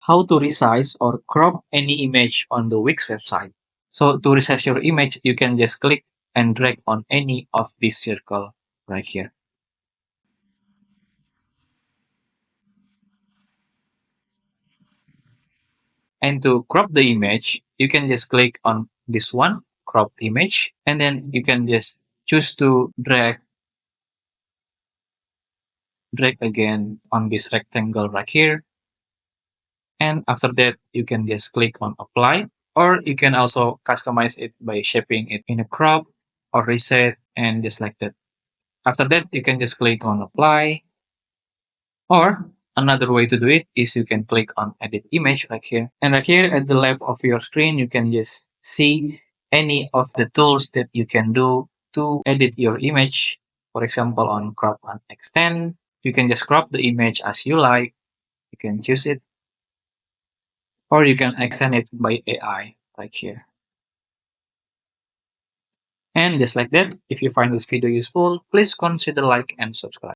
How to resize or crop any image on the WIX website. So to resize your image, you can just click and drag on any of this circle right here. And to crop the image, you can just click on this one, crop image, and then you can just choose to drag again on this rectangle right here. And after that, you can just click on apply, or you can also customize it by shaping it in a crop or reset and just like that. After that, you can just click on apply, or another way to do it is you can click on edit image right here. And right here at the left of your screen, you can just see any of the tools that you can do to edit your image. For example, on crop and extend, you can just crop the image as you like. You can choose it, or you can extend it by AI right here. And just like that, if you find this video useful, please consider like and subscribe.